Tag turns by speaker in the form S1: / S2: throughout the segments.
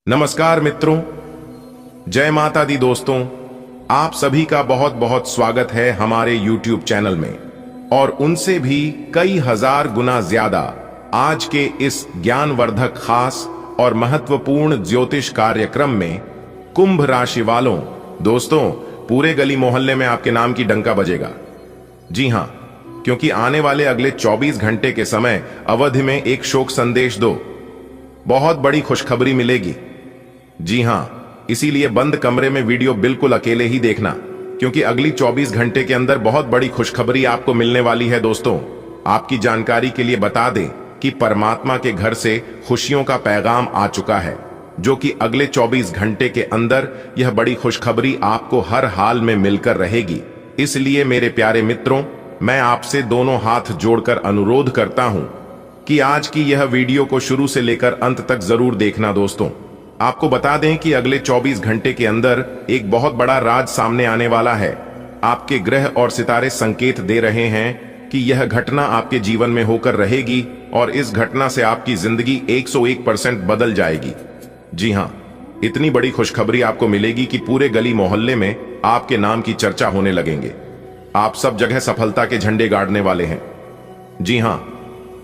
S1: नमस्कार मित्रों, जय माता दी दोस्तों। आप सभी का बहुत बहुत स्वागत है हमारे YouTube चैनल में और उनसे भी कई हजार गुना ज्यादा आज के इस ज्ञानवर्धक खास और महत्वपूर्ण ज्योतिष कार्यक्रम में कुंभ राशि वालों। दोस्तों, पूरे गली मोहल्ले में आपके नाम की डंका बजेगा। जी हां, क्योंकि आने वाले अगले 24 घंटे के समय अवधि में एक शोक संदेश दो बहुत बड़ी खुशखबरी मिलेगी। जी हां, इसीलिए बंद कमरे में वीडियो बिल्कुल अकेले ही देखना, क्योंकि अगली 24 घंटे के अंदर बहुत बड़ी खुशखबरी आपको मिलने वाली है। दोस्तों, आपकी जानकारी के लिए बता दें कि परमात्मा के घर से खुशियों का पैगाम आ चुका है, जो कि अगले 24 घंटे के अंदर यह बड़ी खुशखबरी आपको हर हाल में मिलकर रहेगी। इसलिए मेरे प्यारे मित्रों, मैं आपसे दोनों हाथ जोड़कर अनुरोध करता हूं कि आज की यह वीडियो को शुरू से लेकर अंत तक जरूर देखना। दोस्तों, आपको बता दें कि अगले 24 घंटे के अंदर एक बहुत बड़ा राज सामने आने वाला है। आपके ग्रह और सितारे संकेत दे रहे हैं कि यह घटना आपके जीवन में होकर रहेगी और इस घटना से आपकी जिंदगी 101% बदल जाएगी। जी हां, इतनी बड़ी खुशखबरी आपको मिलेगी कि पूरे गली मोहल्ले में आपके नाम की चर्चा होने लगेंगे। आप सब जगह सफलता के झंडे गाड़ने वाले हैं। जी हां,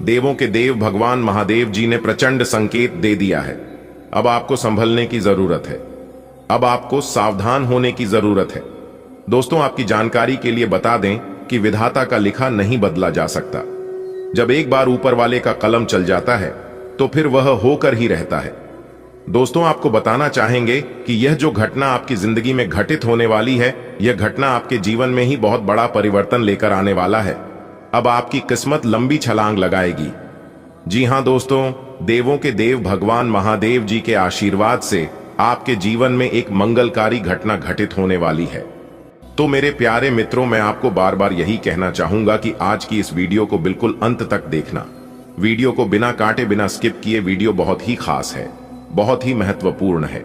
S1: देवों के देव भगवान महादेव जी ने प्रचंड संकेत दे दिया है। अब आपको संभलने की जरूरत है, अब आपको सावधान होने की जरूरत है। दोस्तों, आपकी जानकारी के लिए बता दें कि विधाता का लिखा नहीं बदला जा सकता। जब एक बार ऊपर वाले का कलम चल जाता है तो फिर वह होकर ही रहता है। दोस्तों, आपको बताना चाहेंगे कि यह जो घटना आपकी जिंदगी में घटित होने वाली है, यह घटना आपके जीवन में ही बहुत बड़ा परिवर्तन लेकर आने वाला है। अब आपकी किस्मत लंबी छलांग लगाएगी। जी हां दोस्तों, देवों के देव भगवान महादेव जी के आशीर्वाद से आपके जीवन में एक मंगलकारी घटना घटित होने वाली है। तो मेरे प्यारे मित्रों, मैं आपको बार बार यही कहना चाहूंगा कि आज की इस वीडियो को बिल्कुल अंत तक देखना। वीडियो को बिना काटे बिना स्किप किए, वीडियो बहुत ही खास है, बहुत ही महत्वपूर्ण है।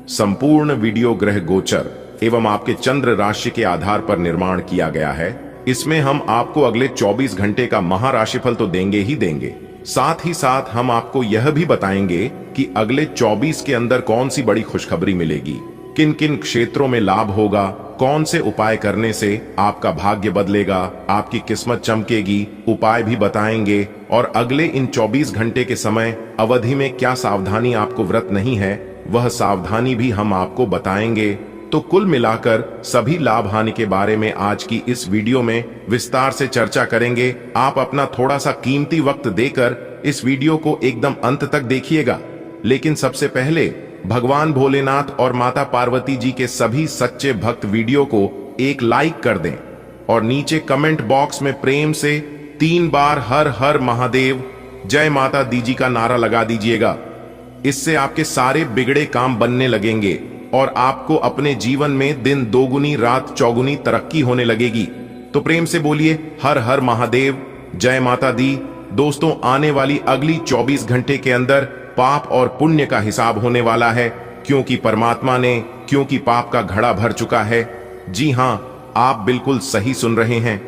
S1: संपूर्ण वीडियो ग्रह गोचर एवं आपके चंद्र राशि के आधार पर निर्माण किया गया है। इसमें हम आपको अगले 24 घंटे का महाराशिफल तो देंगे ही देंगे, साथ ही साथ हम आपको यह भी बताएंगे कि अगले 24 के अंदर कौन सी बड़ी खुशखबरी मिलेगी, किन किन क्षेत्रों में लाभ होगा, कौन से उपाय करने से आपका भाग्य बदलेगा, आपकी किस्मत चमकेगी, उपाय भी बताएंगे। और अगले इन 24 घंटे के समय अवधि में क्या सावधानी आपको व्रत नहीं है, वह सावधानी भी हम आपको बताएंगे। तो कुल मिलाकर सभी लाभ हानि के बारे में आज की इस वीडियो में विस्तार से चर्चा करेंगे। आप अपना थोड़ा सा कीमती वक्त देकर इस वीडियो को एकदम अंत तक देखिएगा। लेकिन सबसे पहले भगवान भोलेनाथ और माता पार्वती जी के सभी सच्चे भक्त वीडियो को एक लाइक कर दें और नीचे कमेंट बॉक्स में प्रेम से 3 बार हर हर महादेव जय माता दी जी का नारा लगा दीजिएगा। इससे आपके सारे बिगड़े काम बनने लगेंगे और आपको अपने जीवन में दिन दोगुनी रात चौगुनी तरक्की होने लगेगी। तो प्रेम से बोलिए हर हर महादेव जय माता दी। दोस्तों, आने वाली अगली 24 घंटे के अंदर पाप और पुण्य का हिसाब होने वाला है, क्योंकि पाप का घड़ा भर चुका है। जी हां, आप बिल्कुल सही सुन रहे हैं।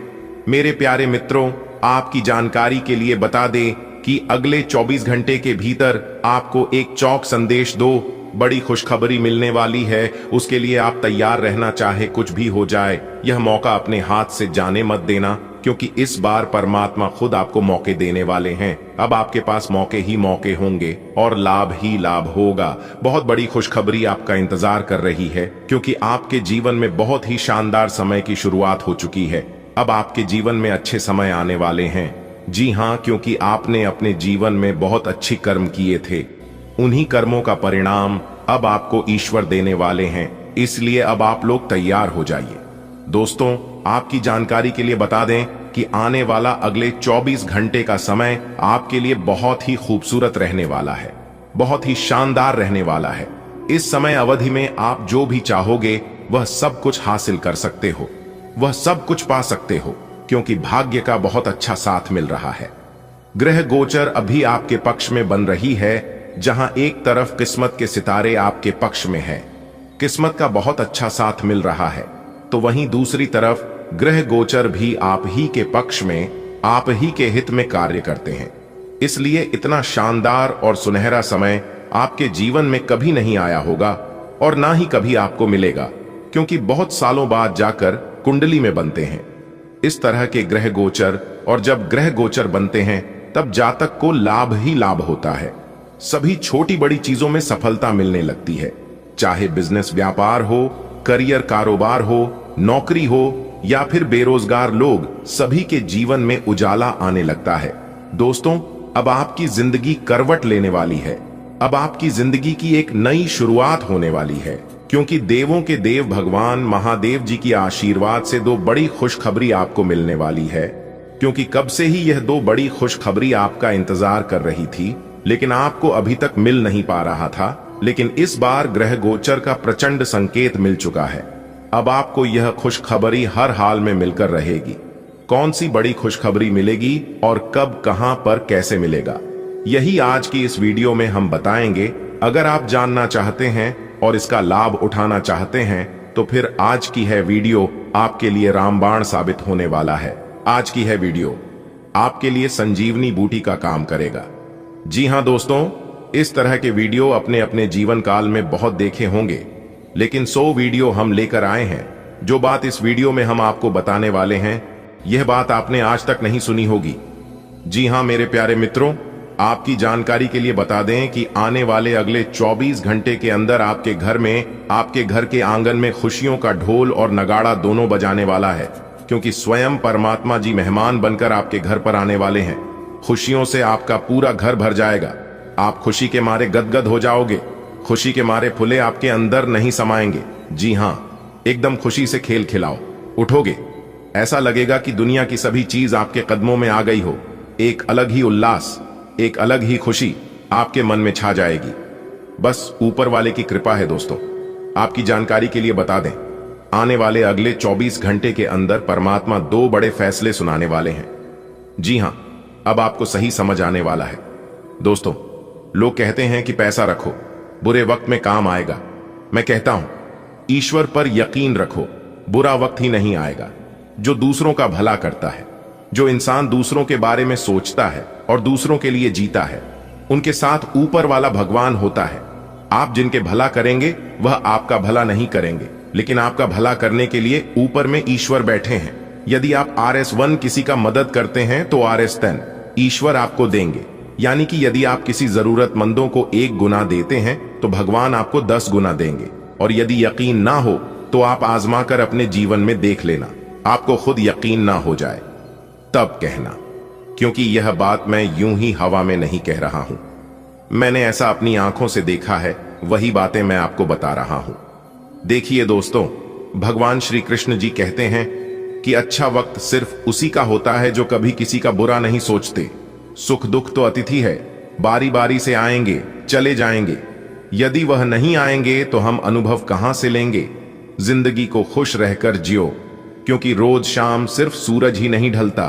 S1: मेरे प्यारे मित्रों, आपकी जानकारी के लिए बता दें कि अगले 24 घंटे के भीतर आपको एक चौक संदेश दो बड़ी खुशखबरी मिलने वाली है। उसके लिए आप तैयार रहना, चाहे कुछ भी हो जाए। यह मौका अपने हाथ से जाने मत देना, क्योंकि इस बार परमात्मा खुद आपको मौके देने वाले हैं। अब आपके पास मौके ही मौके होंगे और लाभ ही लाभ होगा। बहुत बड़ी खुशखबरी आपका इंतजार कर रही है, क्योंकि आपके जीवन में बहुत ही शानदार समय की शुरुआत हो चुकी है। अब आपके जीवन में अच्छे समय आने वाले हैं। जी हां, क्योंकि आपने अपने जीवन में बहुत अच्छे कर्म किए थे। उन्हीं कर्मों का परिणाम अब आपको ईश्वर देने वाले हैं। इसलिए अब आप लोग तैयार हो जाइए। दोस्तों, आपकी जानकारी के लिए बता दें कि आने वाला अगले 24 घंटे का समय आपके लिए बहुत ही खूबसूरत रहने वाला है, बहुत ही शानदार रहने वाला है। इस समय अवधि में आप जो भी चाहोगे वह सब कुछ हासिल कर सकते हो, वह सब कुछ पा सकते हो, क्योंकि भाग्य का बहुत अच्छा साथ मिल रहा है। ग्रह गोचर अभी आपके पक्ष में बन रही है। जहां एक तरफ किस्मत के सितारे आपके पक्ष में है, किस्मत का बहुत अच्छा साथ मिल रहा है, तो वहीं दूसरी तरफ ग्रह गोचर भी आप ही के पक्ष में, आप ही के हित में कार्य करते हैं। इसलिए इतना शानदार और सुनहरा समय आपके जीवन में कभी नहीं आया होगा और ना ही कभी आपको मिलेगा, क्योंकि बहुत सालों बाद जाकर कुंडली में बनते हैं इस तरह के ग्रह गोचर। और जब ग्रह गोचर बनते हैं तब जातक को लाभ ही लाभ होता है। सभी छोटी बड़ी चीजों में सफलता मिलने लगती है, चाहे बिजनेस व्यापार हो, करियर कारोबार हो, नौकरी हो या फिर बेरोजगार लोग, सभी के जीवन में उजाला आने लगता है। दोस्तों, अब आपकी जिंदगी करवट लेने वाली है। अब आपकी जिंदगी की एक नई शुरुआत होने वाली है, क्योंकि देवों के देव भगवान महादेव जी की आशीर्वाद से दो बड़ी खुशखबरी आपको मिलने वाली है। क्योंकि कब से ही यह दो बड़ी खुशखबरी आपका इंतजार कर रही थी, लेकिन आपको अभी तक मिल नहीं पा रहा था। लेकिन इस बार ग्रह गोचर का प्रचंड संकेत मिल चुका है। अब आपको यह खुशखबरी हर हाल में मिलकर रहेगी। कौन सी बड़ी खुशखबरी मिलेगी और कब, कहां पर, कैसे मिलेगा, यही आज की इस वीडियो में हम बताएंगे। अगर आप जानना चाहते हैं और इसका लाभ उठाना चाहते हैं तो फिर आज की है वीडियो आपके लिए रामबाण साबित होने वाला है। आज की है वीडियो आपके लिए संजीवनी बूटी का काम करेगा। जी हां दोस्तों, इस तरह के वीडियो अपने अपने जीवन काल में बहुत देखे होंगे, लेकिन 100 वीडियो हम लेकर आए हैं। जो बात इस वीडियो में हम आपको बताने वाले हैं, यह बात आपने आज तक नहीं सुनी होगी। जी हां मेरे प्यारे मित्रों, आपकी जानकारी के लिए बता दें कि आने वाले अगले 24 घंटे के अंदर आपके घर में, आपके घर के आंगन में खुशियों का ढोल और नगाड़ा दोनों बजाने वाला है, क्योंकि स्वयं परमात्मा जी मेहमान बनकर आपके घर पर आने वाले हैं। खुशियों से आपका पूरा घर भर जाएगा। आप खुशी के मारे गदगद हो जाओगे। खुशी के मारे फुले आपके अंदर नहीं समाएंगे। जी हां, एकदम खुशी से खेल खिलाओ, उठोगे। ऐसा लगेगा कि दुनिया की सभी चीज आपके कदमों में आ गई हो। एक अलग ही उल्लास, एक अलग ही खुशी आपके मन में छा जाएगी। बस ऊपर वाले की कृपा है। दोस्तों, आपकी जानकारी के लिए बता दें, आने वाले अगले 24 घंटे के अंदर परमात्मा 2 बड़े फैसले सुनाने वाले हैं। जी हां, अब आपको सही समझ आने वाला है। दोस्तों, लोग कहते हैं कि पैसा रखो, बुरे वक्त में काम आएगा। मैं कहता हूं, ईश्वर पर यकीन रखो, बुरा वक्त ही नहीं आएगा। जो दूसरों का भला करता है, जो इंसान दूसरों के बारे में सोचता है और दूसरों के लिए जीता है, उनके साथ ऊपर वाला भगवान होता है। आप जिनके भला करेंगे वह आपका भला नहीं करेंगे, लेकिन आपका भला करने के लिए ऊपर में ईश्वर बैठे हैं। यदि आप RS1 किसी का मदद करते हैं तो RS10 ईश्वर आपको देंगे। यानी कि यदि आप किसी जरूरतमंदों को 1 गुना देते हैं तो भगवान आपको 10 गुना देंगे। और यदि यकीन ना हो तो आप आजमा कर अपने जीवन में देख लेना। आपको खुद यकीन ना हो जाए तब कहना, क्योंकि यह बात मैं यूं ही हवा में नहीं कह रहा हूं। मैंने ऐसा अपनी आंखों से देखा है, वही बातें मैं आपको बता रहा हूं। देखिए दोस्तों, भगवान श्री कृष्ण जी कहते हैं कि अच्छा वक्त सिर्फ उसी का होता है जो कभी किसी का बुरा नहीं सोचते। सुख दुख तो अतिथि है, बारी बारी से आएंगे, चले जाएंगे। यदि वह नहीं आएंगे तो हम अनुभव कहां से लेंगे। जिंदगी को खुश रहकर जियो, क्योंकि रोज शाम सिर्फ सूरज ही नहीं ढलता,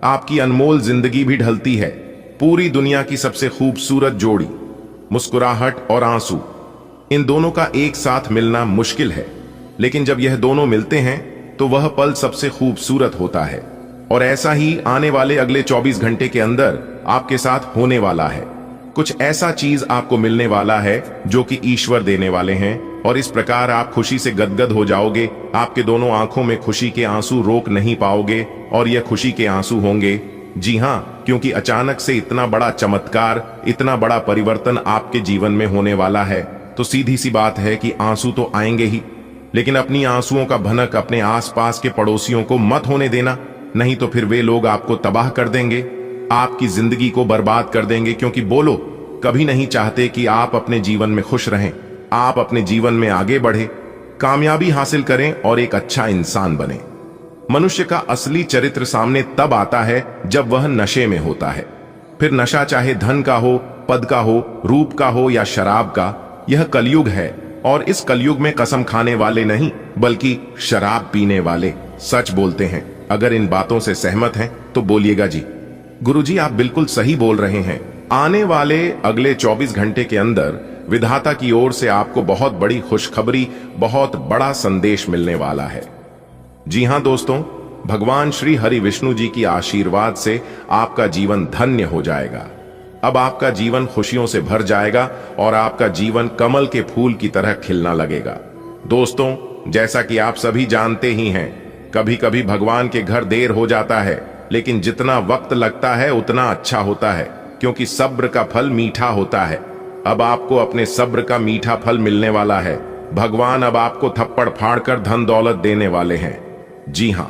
S1: आपकी अनमोल जिंदगी भी ढलती है। पूरी दुनिया की सबसे खूबसूरत जोड़ी, मुस्कुराहट और आंसू, इन दोनों का एक साथ मिलना मुश्किल है, लेकिन जब यह दोनों मिलते हैं तो वह पल सबसे खूबसूरत होता है। और ऐसा ही आने वाले अगले 24 घंटे के अंदर आपके साथ होने वाला है। कुछ ऐसा चीज आपको मिलने वाला है जो कि ईश्वर देने वाले हैं, और इस प्रकार आप खुशी से गदगद हो जाओगे। आपके दोनों आंखों में खुशी के आंसू रोक नहीं पाओगे, और यह खुशी के आंसू होंगे। जी हां, क्योंकि अचानक से इतना बड़ा चमत्कार, इतना बड़ा परिवर्तन आपके जीवन में होने वाला है, तो सीधी सी बात है कि आंसू तो आएंगे ही। लेकिन अपनी आंसुओं का भनक अपने आसपास के पड़ोसियों को मत होने देना, नहीं तो फिर वे लोग आपको तबाह कर देंगे, आपकी जिंदगी को बर्बाद कर देंगे। क्योंकि बोलो, कभी नहीं चाहते कि आप अपने जीवन में खुश रहें, आप अपने जीवन में आगे बढ़े, कामयाबी हासिल करें और एक अच्छा इंसान बने। मनुष्य का असली चरित्र सामने तब आता है जब वह नशे में होता है। फिर नशा चाहे धन का हो, पद का हो, रूप का हो या शराब का, यह कलयुग है। और इस कलयुग में कसम खाने वाले नहीं, बल्कि शराब पीने वाले सच बोलते हैं। अगर इन बातों से सहमत हैं तो बोलिएगा जी। गुरुजी, आप बिल्कुल सही बोल रहे हैं। आने वाले अगले 24 घंटे के अंदर विधाता की ओर से आपको बहुत बड़ी खुशखबरी, बहुत बड़ा संदेश मिलने वाला है। जी हां दोस्तों, भगवान श्री हरि विष्णु जी की आशीर्वाद से आपका जीवन धन्य हो जाएगा। अब आपका जीवन खुशियों से भर जाएगा और आपका जीवन कमल के फूल की तरह खिलना लगेगा। दोस्तों, जैसा कि आप सभी जानते ही हैं, कभी कभी भगवान के घर देर हो जाता है, लेकिन जितना वक्त लगता है उतना अच्छा होता है, क्योंकि सब्र का फल मीठा होता है। अब आपको अपने सब्र का मीठा फल मिलने वाला है। भगवान अब आपको थप्पड़ फाड़कर धन दौलत देने वाले हैं। जी हां,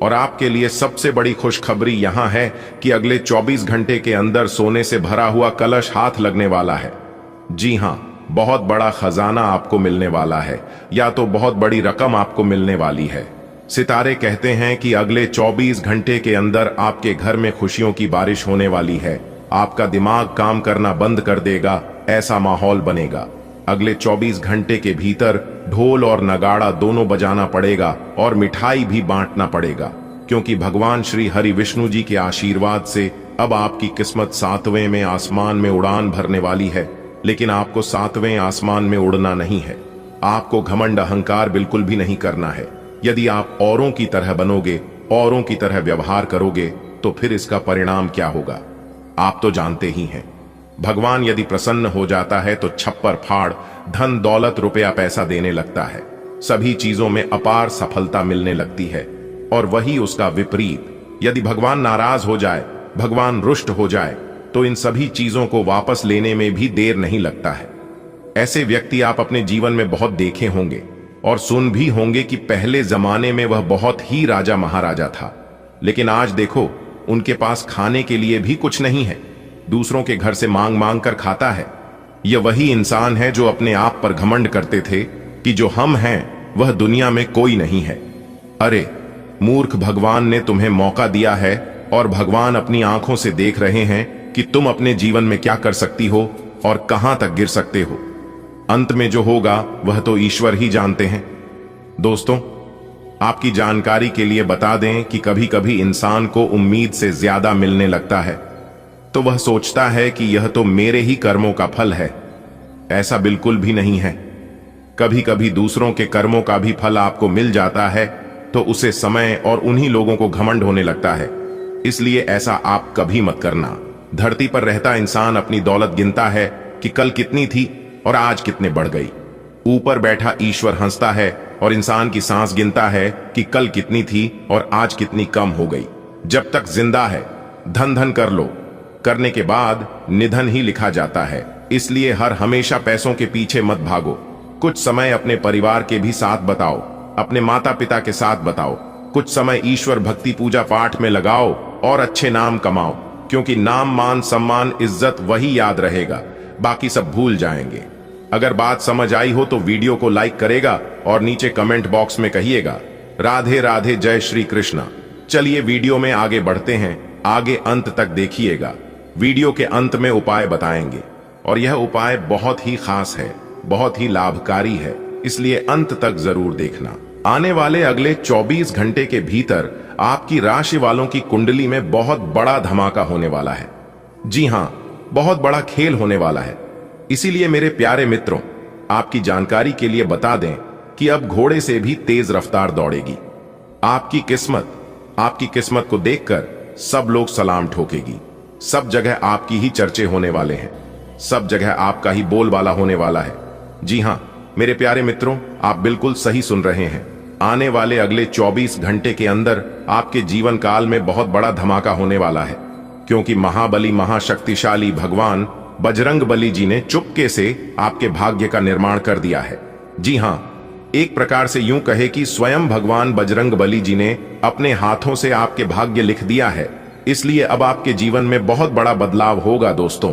S1: और आपके लिए सबसे बड़ी खुशखबरी यहां है कि अगले 24 घंटे के अंदर सोने से भरा हुआ कलश हाथ लगने वाला है। जी हां, बहुत बड़ा खजाना आपको मिलने वाला है, या तो बहुत बड़ी रकम आपको मिलने वाली है। सितारे कहते हैं कि अगले 24 घंटे के अंदर आपके घर में खुशियों की बारिश होने वाली है। आपका दिमाग काम करना बंद कर देगा, ऐसा माहौल बनेगा। अगले 24 घंटे के भीतर ढोल और नगाड़ा दोनों बजाना पड़ेगा और मिठाई भी बांटना पड़ेगा, क्योंकि भगवान श्री हरि विष्णु जी के आशीर्वाद से अब आपकी किस्मत 7वें में आसमान में उड़ान भरने वाली है। लेकिन आपको 7वें आसमान में उड़ना नहीं है। आपको घमंड अहंकार बिल्कुल भी नहीं करना है। यदि आप औरों की तरह बनोगे, औरों की तरह व्यवहार करोगे, तो फिर इसका परिणाम क्या होगा आप तो जानते ही हैं। भगवान यदि प्रसन्न हो जाता है तो छप्पर फाड़ धन दौलत रुपया पैसा देने लगता है। सभी चीजों में अपार सफलता मिलने लगती है। और वही उसका विपरीत, यदि भगवान नाराज हो जाए, भगवान रुष्ट हो जाए, तो इन सभी चीजों को वापस लेने में भी देर नहीं लगता है। ऐसे व्यक्ति आप अपने जीवन में बहुत देखे होंगे और सुन भी होंगे कि पहले जमाने में वह बहुत ही राजा महाराजा था, लेकिन आज देखो उनके पास खाने के लिए भी कुछ नहीं है। दूसरों के घर से मांग मांग कर खाता है। यह वही इंसान है जो अपने आप पर घमंड करते थे कि जो हम हैं वह दुनिया में कोई नहीं है। अरे मूर्ख, भगवान ने तुम्हें मौका दिया है और भगवान अपनी आंखों से देख रहे हैं कि तुम अपने जीवन में क्या कर सकती हो और कहां तक गिर सकते हो। अंत में जो होगा वह तो ईश्वर ही जानते हैं। दोस्तों, आपकी जानकारी के लिए बता दें कि कभी कभी इंसान को उम्मीद से ज्यादा मिलने लगता है, तो वह सोचता है कि यह तो मेरे ही कर्मों का फल है। ऐसा बिल्कुल भी नहीं है। कभी कभी दूसरों के कर्मों का भी फल आपको मिल जाता है, तो उसे समय और उन्हीं लोगों को घमंड होने लगता है। इसलिए ऐसा आप कभी मत करना। धरती पर रहता इंसान अपनी दौलत गिनता है कि कल कितनी थी और आज कितने बढ़ गई। ऊपर बैठा ईश्वर हंसता है और इंसान की सांस गिनता है कि कल कितनी थी और आज कितनी कम हो गई। जब तक जिंदा है धन धन कर लो, करने के बाद निधन ही लिखा जाता है। इसलिए हर हमेशा पैसों के पीछे मत भागो। कुछ समय अपने परिवार के भी साथ बताओ, अपने माता पिता के साथ बताओ। कुछ समय ईश्वर भक्ति पूजा पाठ में लगाओ और अच्छे नाम कमाओ, क्योंकि नाम मान सम्मान इज्जत वही याद रहेगा, बाकी सब भूल जाएंगे। अगर बात समझ आई हो तो वीडियो को लाइक करेगा और नीचे कमेंट बॉक्स में कहिएगा राधे राधे, जय श्री कृष्णा। चलिए वीडियो में आगे बढ़ते हैं। आगे अंत तक देखिएगा। वीडियो के अंत में उपाय बताएंगे और यह उपाय बहुत ही खास है, बहुत ही लाभकारी है, इसलिए अंत तक जरूर देखना। आने वाले अगले 24 घंटे के भीतर आपकी राशि वालों की कुंडली में बहुत बड़ा धमाका होने वाला है। जी हां, बहुत बड़ा खेल होने वाला है। इसीलिए मेरे प्यारे मित्रों, आपकी जानकारी के लिए बता दें कि अब घोड़े से भी तेज रफ्तार दौड़ेगी। आपकी किस्मत को देखकर सब लोग सलाम ठोकेगी। सब जगह आपकी ही चर्चे होने वाले हैं। सब जगह आपका ही बोलबाला होने वाला है। जी हां मेरे प्यारे मित्रों, आप बिल्कुल सही सुन रहे हैं। आने वाले अगले 24 घंटे के अंदर आपके जीवन काल में बहुत बड़ा धमाका होने वाला है, क्योंकि महाबली महाशक्तिशाली भगवान बजरंगबली जी ने चुपके से आपके भाग्य का निर्माण कर दिया है। जी हां, एक प्रकार से यूं कहे कि स्वयं भगवान बजरंगबली जी ने अपने हाथों से आपके भाग्य लिख दिया है। इसलिए अब आपके जीवन में बहुत बड़ा बदलाव होगा। दोस्तों,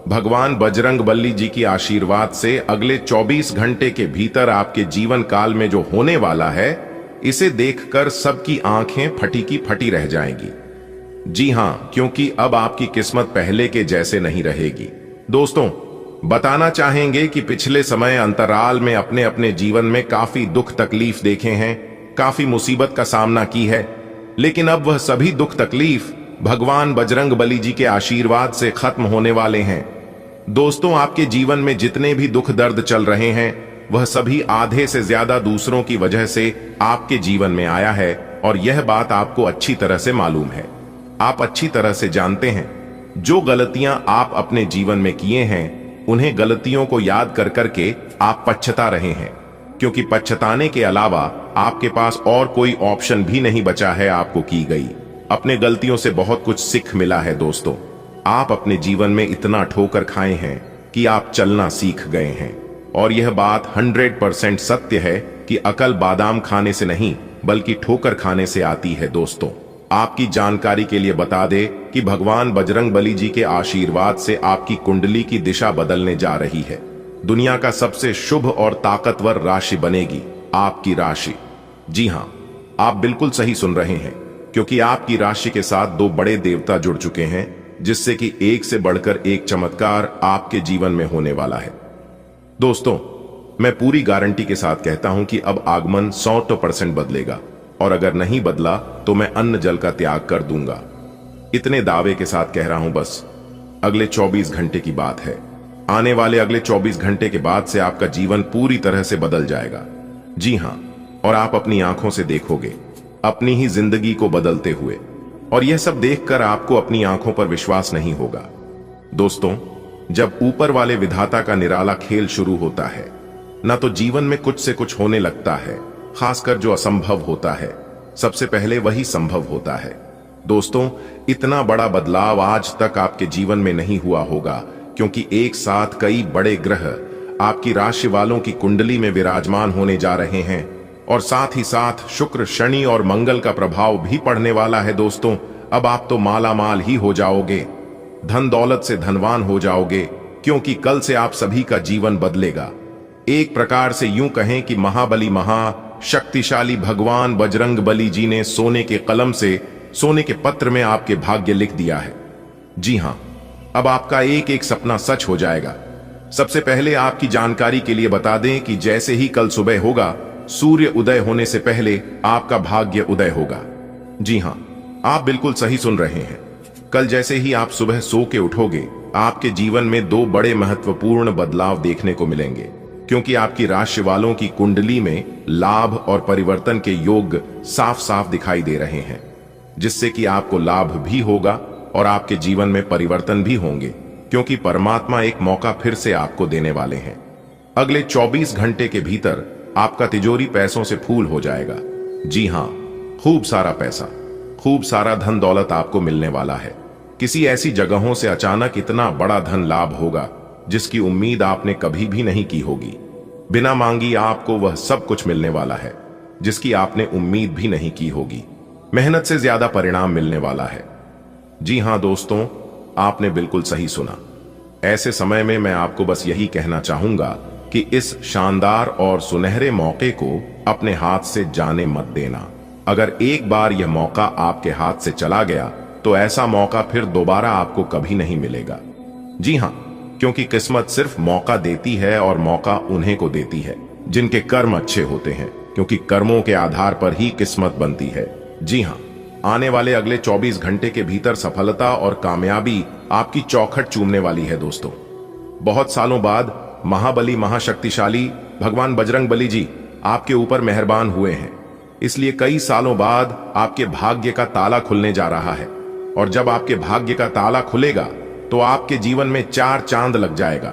S1: भगवान बजरंगबली जी की आशीर्वाद से अगले 24 घंटे के भीतर आपके जीवन काल में जो होने वाला है, इसे देखकर सबकी आंखें फटी की फटी रह जाएंगी। जी हां, क्योंकि अब आपकी किस्मत पहले के जैसे नहीं रहेगी। दोस्तों, बताना चाहेंगे कि पिछले समय अंतराल में अपने अपने जीवन में काफी दुख तकलीफ देखे हैं, काफी मुसीबत का सामना की है, लेकिन अब वह सभी दुख तकलीफ भगवान बजरंगबली जी के आशीर्वाद से खत्म होने वाले हैं। दोस्तों, आपके जीवन में जितने भी दुख दर्द चल रहे हैं, वह सभी आधे से ज्यादा दूसरों की वजह से आपके जीवन में आया है, और यह बात आपको अच्छी तरह से मालूम है। आप अच्छी तरह से जानते हैं, जो गलतियां आप अपने जीवन में किए हैं, उन्हें गलतियों को याद कर करके आप पछता रहे हैं, क्योंकि पछताने के अलावा आपके पास और कोई ऑप्शन भी नहीं बचा है आपको की गई। अपने गलतियों से बहुत कुछ सीख मिला है दोस्तों। आप अपने जीवन में इतना ठोकर खाए हैं कि आप चलना सीख गए हैं, और यह बात 100% सत्य है कि अकल बादाम खाने से नहीं बल्कि ठोकर खाने से आती है दोस्तों। आपकी जानकारी के लिए बता दे कि भगवान बजरंगबली जी के आशीर्वाद से आपकी कुंडली की दिशा बदलने जा रही है। दुनिया का सबसे शुभ और ताकतवर राशि बनेगी आपकी राशि। जी हां, आप बिल्कुल सही सुन रहे हैं, क्योंकि आपकी राशि के साथ दो बड़े देवता जुड़ चुके हैं, जिससे कि एक से बढ़कर एक चमत्कार आपके जीवन में होने वाला है। दोस्तों, मैं पूरी गारंटी के साथ कहता हूं कि अब आगमन 100% बदलेगा, और अगर नहीं बदला तो मैं अन्न जल का त्याग कर दूंगा। इतने दावे के साथ कह रहा हूं, बस अगले 24 घंटे की बात है। आने वाले अगले 24 घंटे के बाद से आपका जीवन पूरी तरह से बदल जाएगा। जी हां, और आप अपनी आंखों से देखोगे अपनी ही जिंदगी को बदलते हुए, और यह सब देखकर आपको अपनी आंखों पर विश्वास नहीं होगा। दोस्तों, जब ऊपर वाले विधाता का निराला खेल शुरू होता है ना, तो जीवन में कुछ से कुछ होने लगता है। खासकर जो असंभव होता है, सबसे पहले वही संभव होता है। दोस्तों, इतना बड़ा बदलाव आज तक आपके जीवन में नहीं हुआ होगा, क्योंकि एक साथ कई बड़े ग्रह आपकी राशि वालों की कुंडली में विराजमान होने जा रहे हैं, और साथ ही साथ शुक्र, शनि और मंगल का प्रभाव भी पड़ने वाला है। दोस्तों, अब आप तो माला माल ही हो जाओगे, धन दौलत से धनवान हो जाओगे, क्योंकि कल से आप सभी का जीवन बदलेगा। एक प्रकार से यूं कहें कि महाबली शक्तिशाली भगवान बजरंगबली जी ने सोने के कलम से सोने के पत्र में आपके भाग्य लिख दिया है। जी हां, अब आपका एक एक सपना सच हो जाएगा। सबसे पहले आपकी जानकारी के लिए बता दें कि जैसे ही कल सुबह होगा, सूर्य उदय होने से पहले आपका भाग्य उदय होगा। जी हां, आप बिल्कुल सही सुन रहे हैं। कल जैसे ही आप सुबह सो के उठोगे, आपके जीवन में दो बड़े महत्वपूर्ण बदलाव देखने को मिलेंगे, क्योंकि आपकी राशि वालों की कुंडली में लाभ और परिवर्तन के योग साफ साफ दिखाई दे रहे हैं, जिससे कि आपको लाभ भी होगा और आपके जीवन में परिवर्तन भी होंगे, क्योंकि परमात्मा एक मौका फिर से आपको देने वाले हैं। अगले 24 घंटे के भीतर आपका तिजोरी पैसों से फूल हो जाएगा। जी हां, खूब सारा पैसा, खूब सारा धन दौलत आपको मिलने वाला है। किसी ऐसी जगहों से अचानक इतना बड़ा धन लाभ होगा जिसकी उम्मीद आपने कभी भी नहीं की होगी। बिना मांगी आपको वह सब कुछ मिलने वाला है जिसकी आपने उम्मीद भी नहीं की होगी। मेहनत से ज्यादा परिणाम मिलने वाला है। जी हां दोस्तों, आपने बिल्कुल सही सुना। ऐसे समय में मैं आपको बस यही कहना चाहूंगा कि इस शानदार और सुनहरे मौके को अपने हाथ से जाने मत देना। अगर एक बार यह मौका आपके हाथ से चला गया तो ऐसा मौका फिर दोबारा आपको कभी नहीं मिलेगा। जी हां, क्योंकि किस्मत सिर्फ मौका देती है, और मौका उन्हें को देती है जिनके कर्म अच्छे होते हैं, क्योंकि कर्मों के आधार पर ही किस्मत बनती है। जी हां, आने वाले अगले 24 घंटे के भीतर सफलता और कामयाबी आपकी चौखट चूमने वाली है। दोस्तों, बहुत सालों बाद महाबली महाशक्तिशाली भगवान बजरंगबली जी आपके ऊपर मेहरबान हुए हैं, इसलिए कई सालों बाद आपके भाग्य का ताला खुलने जा रहा है। और जब आपके भाग्य का ताला खुलेगा तो आपके जीवन में 4 चांद लग जाएगा।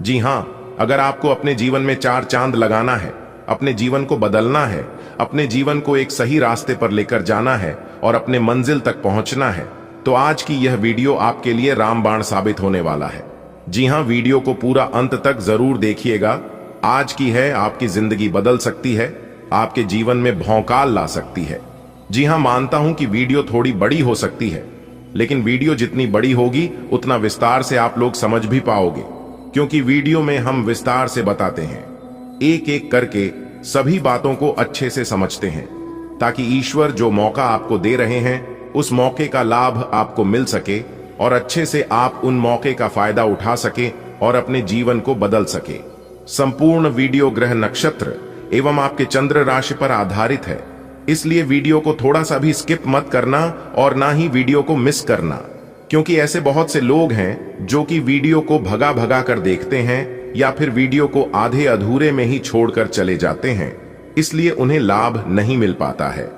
S1: जी हां, अगर आपको अपने जीवन में 4 चांद लगाना है, अपने जीवन को बदलना है, अपने जीवन को एक सही रास्ते पर लेकर जाना है और अपने मंजिल तक पहुंचना है, तो आज की यह वीडियो आपके लिए रामबाण साबित होने वाला है। जी हां, वीडियो को पूरा अंत तक जरूर देखिएगा। आज की है आपकी जिंदगी बदल सकती है, आपके जीवन में भौकाल ला सकती है। जी हां, मानता हूं कि वीडियो थोड़ी बड़ी हो सकती है, लेकिन वीडियो जितनी बड़ी होगी उतना विस्तार से आप लोग समझ भी पाओगे, क्योंकि वीडियो में हम विस्तार से बताते हैं, एक एक करके सभी बातों को अच्छे से समझते हैं, ताकि ईश्वर जो मौका आपको दे रहे हैं उस मौके का लाभ आपको मिल सके और अच्छे से आप उन मौके का फायदा उठा सके और अपने जीवन को बदल सके। संपूर्ण वीडियो ग्रह नक्षत्र एवं आपके चंद्र राशि पर आधारित है, इसलिए वीडियो को थोड़ा सा भी स्किप मत करना और ना ही वीडियो को मिस करना, क्योंकि ऐसे बहुत से लोग हैं जो कि वीडियो को भगा भगा कर देखते हैं या फिर वीडियो को आधे अधूरे में ही छोड़कर चले जाते हैं, इसलिए उन्हें लाभ नहीं मिल पाता है।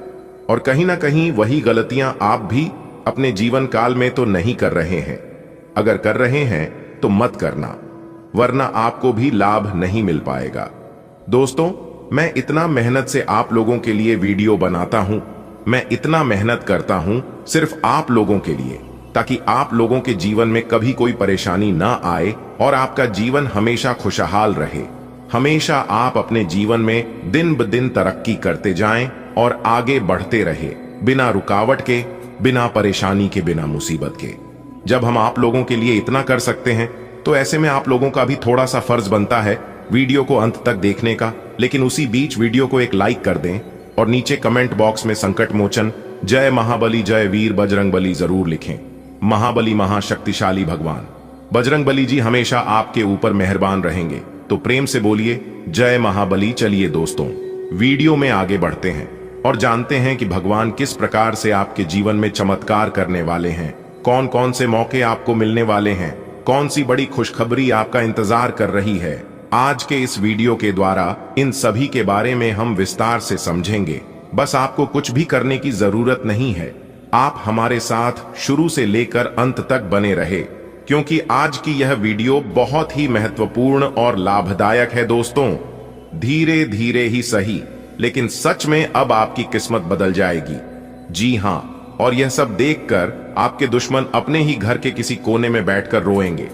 S1: और कहीं ना कहीं वही गलतियां आप भी अपने जीवन काल में तो नहीं कर रहे हैं, अगर कर रहे हैं तो मत करना, वरना आपको भी लाभ नहीं मिल पाएगा। दोस्तों, मैं इतना मेहनत से आप लोगों के लिए वीडियो बनाता हूं, मैं इतना मेहनत करता हूं सिर्फ आप लोगों के लिए, ताकि आप लोगों के जीवन में कभी कोई परेशानी ना आए और आपका जीवन हमेशा खुशहाल रहे। हमेशा आप अपने जीवन में दिन ब दिन तरक्की करते जाएं और आगे बढ़ते रहे, बिना रुकावट के, बिना परेशानी के, बिना मुसीबत के। जब हम आप लोगों के लिए इतना कर सकते हैं तो ऐसे में आप लोगों का भी थोड़ा सा फर्ज बनता है वीडियो को अंत तक देखने का। लेकिन उसी बीच वीडियो को एक लाइक कर दें और नीचे कमेंट बॉक्स में संकट मोचन जय महाबली जय वीर बजरंगबली जरूर लिखें। महाबली महाशक्तिशाली भगवान बजरंगबली जी हमेशा आपके ऊपर मेहरबान रहेंगे, तो प्रेम से बोलिए जय महाबली। चलिए दोस्तों, वीडियो में आगे बढ़ते हैं और जानते हैं कि भगवान किस प्रकार से आपके जीवन में चमत्कार करने वाले हैं, कौन कौन से मौके आपको मिलने वाले हैं, कौन सी बड़ी खुशखबरी आपका इंतजार कर रही है। आज के इस वीडियो के द्वारा इन सभी के बारे में हम विस्तार से समझेंगे। बस आपको कुछ भी करने की जरूरत नहीं है, आप हमारे साथ शुरू से लेकर अंत तक बने रहे, क्योंकि आज की यह वीडियो बहुत ही महत्वपूर्ण और लाभदायक है। दोस्तों, धीरे धीरे ही सही, लेकिन सच में अब आपकी किस्मत बदल जाएगी। जी हां, और यह सब देखकर आपके दुश्मन अपने ही घर के किसी कोने में बैठकर रोएंगे,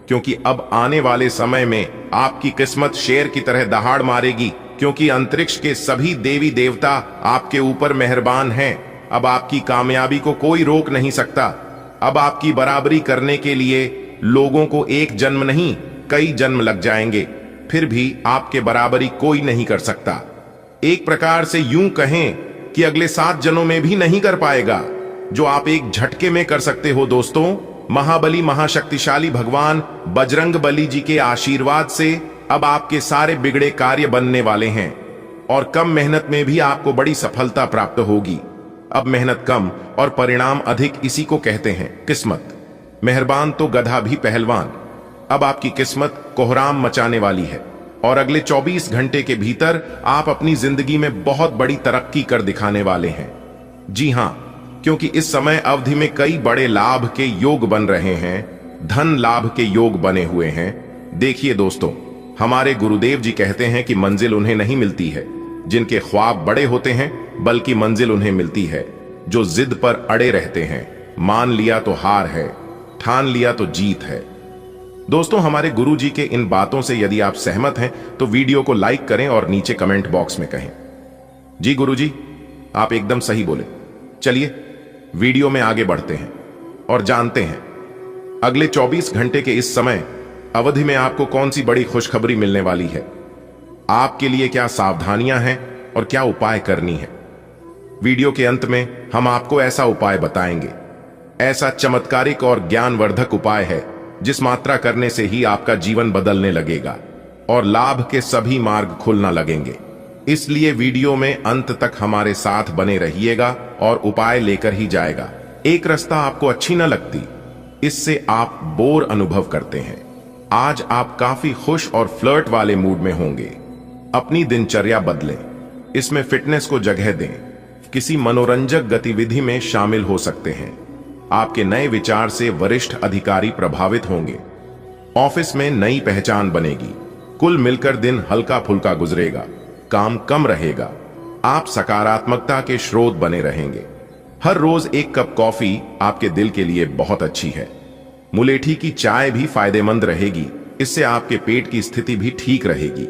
S1: क्योंकि अब आने वाले समय में आपकी किस्मत शेर की तरह दहाड़ मारेगी, क्योंकि अंतरिक्ष के सभी देवी देवता आपके ऊपर मेहरबान हैं। अब आपकी कामयाबी को कोई रोक नहीं सकता। अब आपकी बराबरी करने के लिए लोगों को एक जन्म नहीं, कई जन्म लग जाएंगे, फिर भी आपके बराबरी कोई नहीं कर सकता। एक प्रकार से यूं कहें कि अगले 7 जन्मों में भी नहीं कर पाएगा जो आप एक झटके में कर सकते हो। दोस्तों, महाबली महाशक्तिशाली भगवान बजरंगबली जी के आशीर्वाद से अब आपके सारे बिगड़े कार्य बनने वाले हैं और कम मेहनत में भी आपको बड़ी सफलता प्राप्त होगी। अब मेहनत कम और परिणाम अधिक, इसी को कहते हैं किस्मत। मेहरबान तो गधा भी पहलवान। अब आपकी किस्मत कोहराम मचाने वाली है और अगले 24 घंटे के भीतर आप अपनी जिंदगी में बहुत बड़ी तरक्की कर दिखाने वाले हैं। जी हां, क्योंकि इस समय अवधि में कई बड़े लाभ के योग बन रहे हैं, धन लाभ के योग बने हुए हैं। देखिए दोस्तों, हमारे गुरुदेव जी कहते हैं कि मंजिल उन्हें नहीं मिलती है जिनके ख्वाब बड़े होते हैं, बल्कि मंजिल उन्हें मिलती है जो जिद पर अड़े रहते हैं। मान लिया तो हार है, ठान लिया तो जीत है। दोस्तों, हमारे गुरु जी के इन बातों से यदि आप सहमत हैं तो वीडियो को लाइक करें और नीचे कमेंट बॉक्स में कहें जी गुरु जी, आप एकदम सही बोले। चलिए वीडियो में आगे बढ़ते हैं और जानते हैं अगले 24 घंटे के इस समय अवधि में आपको कौन सी बड़ी खुशखबरी मिलने वाली है, आपके लिए क्या सावधानियां हैं और क्या उपाय करनी है। वीडियो के अंत में हम आपको ऐसा उपाय बताएंगे, ऐसा चमत्कारिक और ज्ञानवर्धक उपाय है जिस मात्रा करने से ही आपका जीवन बदलने लगेगा और लाभ के सभी मार्ग खुलना लगेंगे। इसलिए वीडियो में अंत तक हमारे साथ बने रहिएगा और उपाय लेकर ही जाएगा। एक रास्ता आपको अच्छी न लगती, इससे आप बोर अनुभव करते हैं। आज आप काफी खुश और फ्लर्ट वाले मूड में होंगे। अपनी दिनचर्या बदलें, इसमें फिटनेस को जगह दें, किसी मनोरंजक गतिविधि में शामिल हो सकते हैं। आपके नए विचार से वरिष्ठ अधिकारी प्रभावित होंगे। ऑफिस में नई पहचान बनेगी। कुल मिलकर दिन हल्का फुल्का गुजरेगा, काम कम रहेगा। आप सकारात्मकता के स्रोत बने रहेंगे। हर रोज एक कप कॉफी आपके दिल के लिए बहुत अच्छी है। मुलेठी की चाय भी फायदेमंद रहेगी, इससे आपके पेट की स्थिति भी ठीक रहेगी।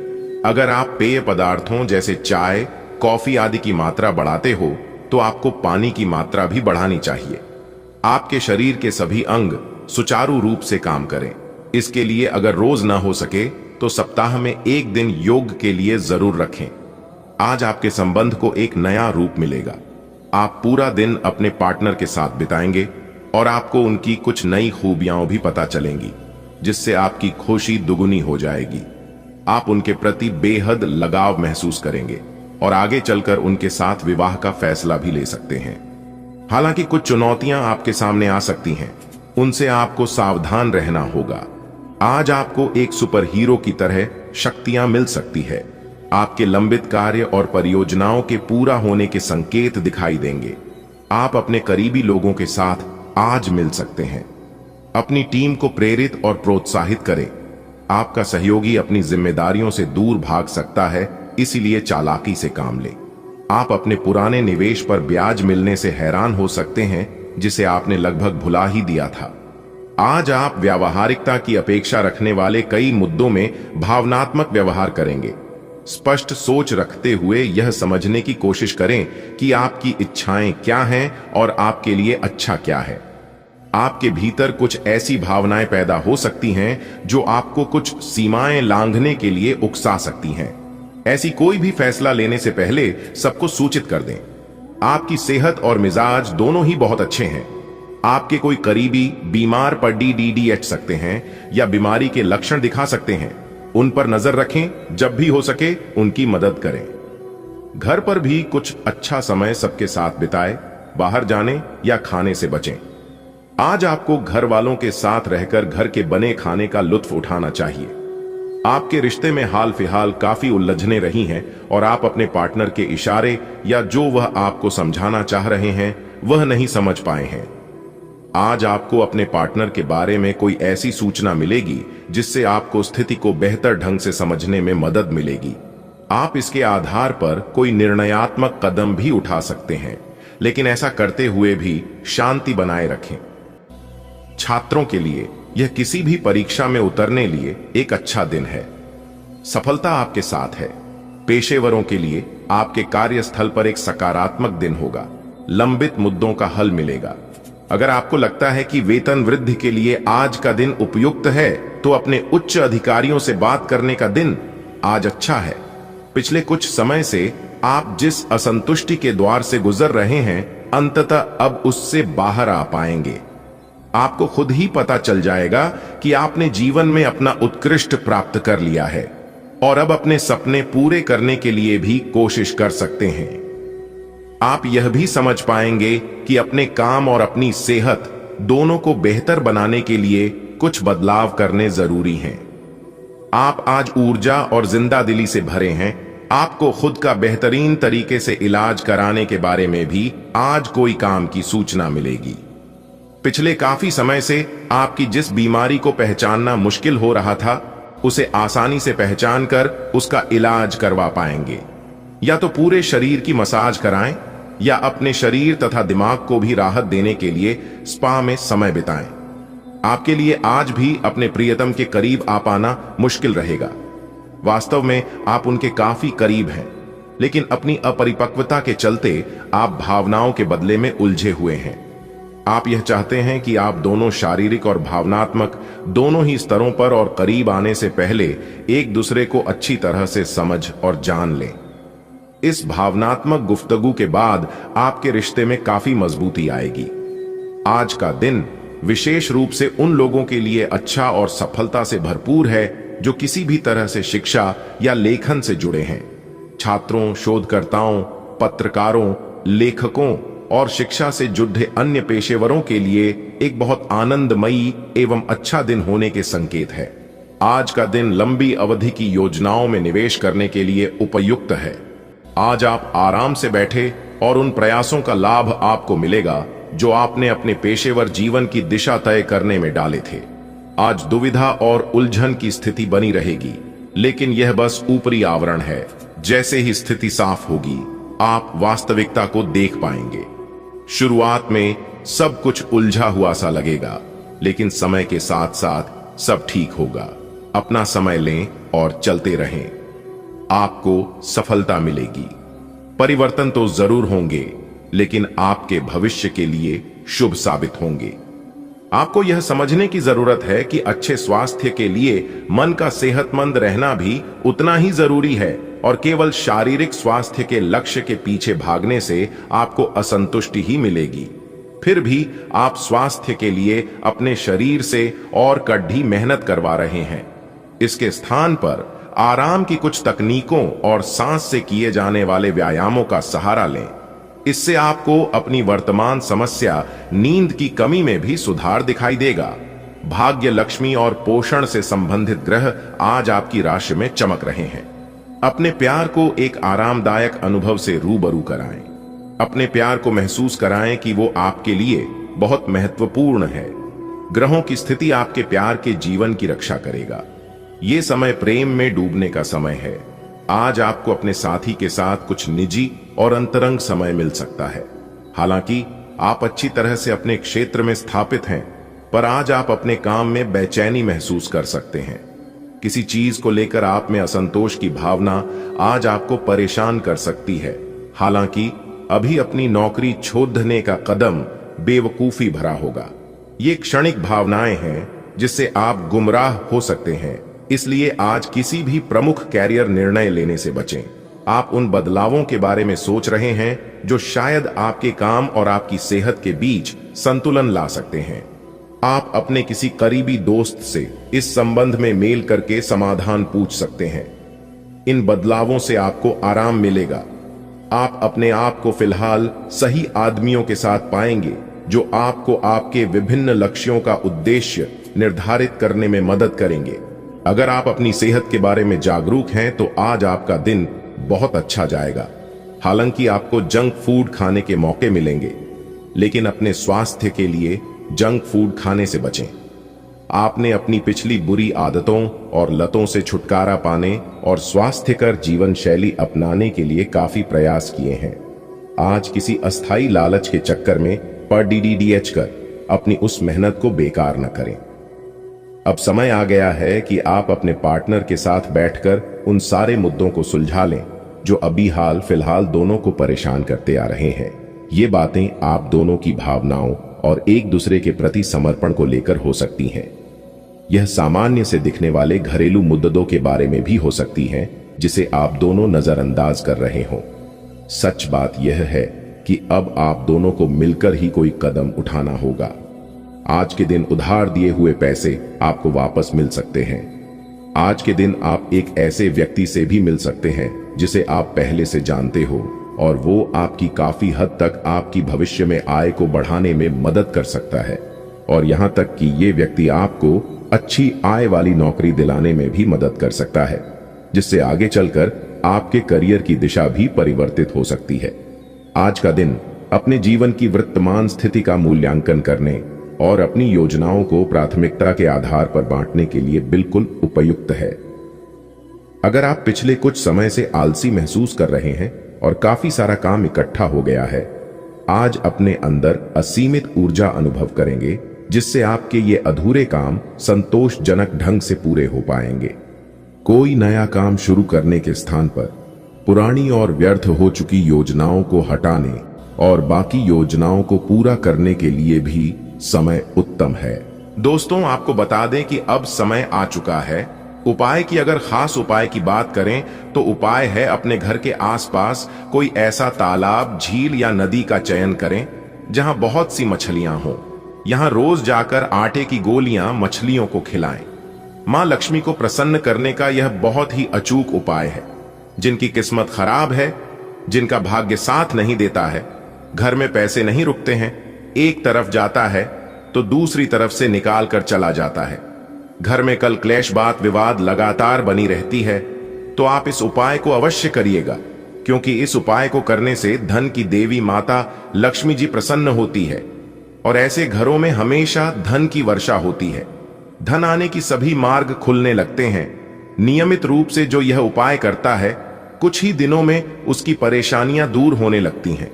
S1: अगर आप पेय पदार्थों जैसे चाय, कॉफी आदि की मात्रा बढ़ाते हो तो आपको पानी की मात्रा भी बढ़ानी चाहिए। आपके शरीर के सभी अंग सुचारू रूप से काम करें। इसके लिए अगर रोज ना हो सके तो सप्ताह में एक दिन योग के लिए जरूर रखें। आज आपके संबंध को एक नया रूप मिलेगा। आप पूरा दिन अपने पार्टनर के साथ बिताएंगे और आपको उनकी कुछ नई खूबियां भी पता चलेंगी, जिससे आपकी खुशी दुगुनी हो जाएगी। आप उनके प्रति बेहद लगाव महसूस करेंगे और आगे चलकर उनके साथ विवाह का फैसला भी ले सकते हैं। हालांकि कुछ चुनौतियां आपके सामने आ सकती हैं, उनसे आपको सावधान रहना होगा। आज आपको एक सुपर हीरो की तरह शक्तियां मिल सकती है। आपके लंबित कार्य और परियोजनाओं के पूरा होने के संकेत दिखाई देंगे। आप अपने करीबी लोगों के साथ आज मिल सकते हैं। अपनी टीम को प्रेरित और प्रोत्साहित करें। आपका सहयोगी अपनी जिम्मेदारियों से दूर भाग सकता है, इसीलिए चालाकी से काम लें। आप अपने पुराने निवेश पर ब्याज मिलने से हैरान हो सकते हैं, जिसे आपने लगभग भुला ही दिया था। आज आप व्यावहारिकता की अपेक्षा रखने वाले कई मुद्दों में भावनात्मक व्यवहार करेंगे। स्पष्ट सोच रखते हुए यह समझने की कोशिश करें कि आपकी इच्छाएं क्या हैं और आपके लिए अच्छा क्या है। आपके भीतर कुछ ऐसी भावनाएं पैदा हो सकती हैं जो आपको कुछ सीमाएं लांघने के लिए उकसा सकती हैं। ऐसी कोई भी फैसला लेने से पहले सबको सूचित कर दें। आपकी सेहत और मिजाज दोनों ही बहुत अच्छे हैं। आपके कोई करीबी बीमार पड़ DDH सकते हैं या बीमारी के लक्षण दिखा सकते हैं। उन पर नजर रखें, जब भी हो सके उनकी मदद करें। घर पर भी कुछ अच्छा समय सबके साथ बिताएं, बाहर जाने या खाने से बचें। आज आपको घर वालों के साथ रहकर घर के बने खाने का लुत्फ उठाना चाहिए। आपके रिश्ते में हाल फिलहाल काफी उलझनें रही हैं और आप अपने पार्टनर के इशारे या जो वह आपको समझाना चाह रहे हैं वह नहीं समझ पाए हैं। आज आपको अपने पार्टनर के बारे में कोई ऐसी सूचना मिलेगी जिससे आपको स्थिति को बेहतर ढंग से समझने में मदद मिलेगी। आप इसके आधार पर कोई निर्णयात्मक कदम भी उठा सकते हैं, लेकिन ऐसा करते हुए भी शांति बनाए रखें। छात्रों के लिए यह किसी भी परीक्षा में उतरने लिए एक अच्छा दिन है। सफलता आपके साथ है। पेशेवरों के लिए आपके कार्यस्थल पर एक सकारात्मक दिन होगा। लंबित मुद्दों का हल मिलेगा। अगर आपको लगता है कि वेतन वृद्धि के लिए आज का दिन उपयुक्त है, तो अपने उच्च अधिकारियों से बात करने का दिन आज अच्छा है। पिछले कुछ समय से आप जिस असंतुष्टि के द्वार से गुजर रहे हैं, अंततः अब उससे बाहर आ पाएंगे। आपको खुद ही पता चल जाएगा कि आपने जीवन में अपना उत्कृष्ट प्राप्त कर लिया है और अब अपने सपने पूरे करने के लिए भी कोशिश कर सकते हैं। आप यह भी समझ पाएंगे कि अपने काम और अपनी सेहत दोनों को बेहतर बनाने के लिए कुछ बदलाव करने जरूरी हैं। आप आज ऊर्जा और जिंदादिली से भरे हैं। आपको खुद का बेहतरीन तरीके से इलाज कराने के बारे में भी आज कोई काम की सूचना मिलेगी। पिछले काफी समय से आपकी जिस बीमारी को पहचानना मुश्किल हो रहा था, उसे आसानी से पहचान कर उसका इलाज करवा पाएंगे। या तो पूरे शरीर की मसाज कराएं या अपने शरीर तथा दिमाग को भी राहत देने के लिए स्पा में समय बिताएं। आपके लिए आज भी अपने प्रियतम के करीब आ पाना मुश्किल रहेगा। वास्तव में आप उनके काफी करीब हैं, लेकिन अपनी अपरिपक्वता के चलते आप भावनाओं के बदले में उलझे हुए हैं। आप यह चाहते हैं कि आप दोनों शारीरिक और भावनात्मक दोनों ही स्तरों पर और करीब आने से पहले एक दूसरे को अच्छी तरह से समझ और जान लें। इस भावनात्मक गुफ्तगू के बाद आपके रिश्ते में काफी मजबूती आएगी। आज का दिन विशेष रूप से उन लोगों के लिए अच्छा और सफलता से भरपूर है जो किसी भी तरह से शिक्षा या लेखन से जुड़े हैं। छात्रों, शोधकर्ताओं, पत्रकारों, लेखकों और शिक्षा से जुड़े अन्य पेशेवरों के लिए एक बहुत आनंदमयी एवं अच्छा दिन होने के संकेत है। आज का दिन लंबी अवधि की योजनाओं में निवेश करने के लिए उपयुक्त है। आज आप आराम से बैठे और उन प्रयासों का लाभ आपको मिलेगा जो आपने अपने पेशेवर जीवन की दिशा तय करने में डाले थे। आज दुविधा और उलझन की स्थिति बनी रहेगी, लेकिन यह बस ऊपरी आवरण है। जैसे ही स्थिति साफ होगी, आप वास्तविकता को देख पाएंगे। शुरुआत में सब कुछ उलझा हुआ सा लगेगा, लेकिन समय के साथ साथ सब ठीक होगा। अपना समय लें और चलते रहें। आपको सफलता मिलेगी। परिवर्तन तो जरूर होंगे, लेकिन आपके भविष्य के लिए शुभ साबित होंगे। आपको यह समझने की जरूरत है कि अच्छे स्वास्थ्य के लिए मन का सेहतमंद रहना भी उतना ही जरूरी है और केवल शारीरिक स्वास्थ्य के लक्ष्य के पीछे भागने से आपको असंतुष्टि ही मिलेगी। फिर भी आप स्वास्थ्य के लिए अपने शरीर से और कड़ी मेहनत करवा रहे हैं। इसके स्थान पर आराम की कुछ तकनीकों और सांस से किए जाने वाले व्यायामों का सहारा लें। इससे आपको अपनी वर्तमान समस्या नींद की कमी में भी सुधार दिखाई देगा। भाग्य, लक्ष्मी और पोषण से संबंधित ग्रह आज आपकी राशि में चमक रहे हैं। अपने प्यार को एक आरामदायक अनुभव से रूबरू कराएं। अपने प्यार को महसूस कराएं कि वो आपके लिए बहुत महत्वपूर्ण है। ग्रहों की स्थिति आपके प्यार के जीवन की रक्षा करेगा। ये समय प्रेम में डूबने का समय है। आज आपको अपने साथी के साथ कुछ निजी और अंतरंग समय मिल सकता है। हालांकि आप अच्छी तरह से अपने क्षेत्र में स्थापित हैं, पर आज आप अपने काम में बेचैनी महसूस कर सकते हैं। किसी चीज को लेकर आप में असंतोष की भावना आज आपको परेशान कर सकती है। हालांकि अभी अपनी नौकरी छोड़ने का कदम बेवकूफी भरा होगा। ये क्षणिक भावनाएं हैं जिससे आप गुमराह हो सकते हैं, इसलिए आज किसी भी प्रमुख कैरियर निर्णय लेने से बचें। आप उन बदलावों के बारे में सोच रहे हैं जो शायद आपके काम और आपकी सेहत के बीच संतुलन ला सकते हैं। आप अपने किसी करीबी दोस्त से इस संबंध में मेल करके समाधान पूछ सकते हैं। इन बदलावों से आपको आराम मिलेगा। आप अपने आप को फिलहाल सही आदमियों के साथ पाएंगे जो आपको आपके विभिन्न लक्ष्यों का उद्देश्य निर्धारित करने में मदद करेंगे। अगर आप अपनी सेहत के बारे में जागरूक हैं तो आज आपका दिन बहुत अच्छा जाएगा। हालांकि आपको जंक फूड खाने के मौके मिलेंगे, लेकिन अपने स्वास्थ्य के लिए जंक फूड खाने से बचें। आपने अपनी पिछली बुरी आदतों और लतों से छुटकारा पाने और स्वास्थ्यकर जीवन शैली अपनाने के लिए काफी प्रयास किए हैं। आज किसी अस्थायी लालच के चक्कर में पड़ DDDH कर अपनी उस मेहनत को बेकार न करें। अब समय आ गया है कि आप अपने पार्टनर के साथ बैठकर उन सारे मुद्दों को सुलझा लें जो अभी हाल फिलहाल दोनों को परेशान करते आ रहे हैं। ये बातें आप दोनों की भावनाओं और एक दूसरे के प्रति समर्पण को लेकर हो सकती हैं। यह सामान्य से दिखने वाले घरेलू मुद्दों के बारे में भी हो सकती हैं जिसे आप दोनों नजरअंदाज कर रहे हो। सच बात यह है कि अब आप दोनों को मिलकर ही कोई कदम उठाना होगा। आज के दिन उधार दिए हुए पैसे आपको वापस मिल सकते हैं। आज के दिन आप एक ऐसे व्यक्ति से भी मिल सकते हैं जिसे आप पहले से जानते हो और वो आपकी काफी हद तक आपकी भविष्य में आय को बढ़ाने में मदद कर सकता है, और यहां तक कि ये व्यक्ति आपको अच्छी आय वाली नौकरी दिलाने में भी मदद कर सकता है, जिससे आगे चलकर आपके करियर की दिशा भी परिवर्तित हो सकती है। आज का दिन अपने जीवन की वर्तमान स्थिति का मूल्यांकन करने और अपनी योजनाओं को प्राथमिकता के आधार पर बांटने के लिए बिल्कुल उपयुक्त है। अगर आप पिछले कुछ समय से आलसी महसूस कर रहे हैं और काफी सारा काम इकट्ठा हो गया है, आज अपने अंदर असीमित ऊर्जा अनुभव करेंगे, जिससे आपके ये अधूरे काम संतोषजनक ढंग से पूरे हो पाएंगे। कोई नया काम शुरू करने के स्थान पर पुरानी और व्यर्थ हो चुकी योजनाओं को हटाने और बाकी योजनाओं को पूरा करने के लिए भी समय उत्तम है। दोस्तों, आपको बता दें कि अब समय आ चुका है। उपाय की अगर खास उपाय की बात करें तो उपाय है अपने घर के आसपास कोई ऐसा तालाब, झील या नदी का चयन करें जहां बहुत सी मछलियां हों। यहां रोज जाकर आटे की गोलियां मछलियों को खिलाएं। मां लक्ष्मी को प्रसन्न करने का यह बहुत ही अचूक उपाय है। जिनकी किस्मत खराब है, जिनका भाग्य साथ नहीं देता है, घर में पैसे नहीं रुकते हैं, एक तरफ जाता है तो दूसरी तरफ से निकाल कर चला जाता है, घर में कल क्लेश बात विवाद लगातार बनी रहती है, तो आप इस उपाय को अवश्य करिएगा, क्योंकि इस उपाय को करने से धन की देवी माता लक्ष्मी जी प्रसन्न होती है और ऐसे घरों में हमेशा धन की वर्षा होती है। धन आने की सभी मार्ग खुलने लगते हैं। नियमित रूप से जो यह उपाय करता है, कुछ ही दिनों में उसकी परेशानियां दूर होने लगती हैं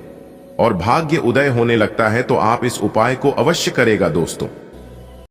S1: और भाग्य उदय होने लगता है। तो आप इस उपाय को अवश्य करेगा दोस्तों।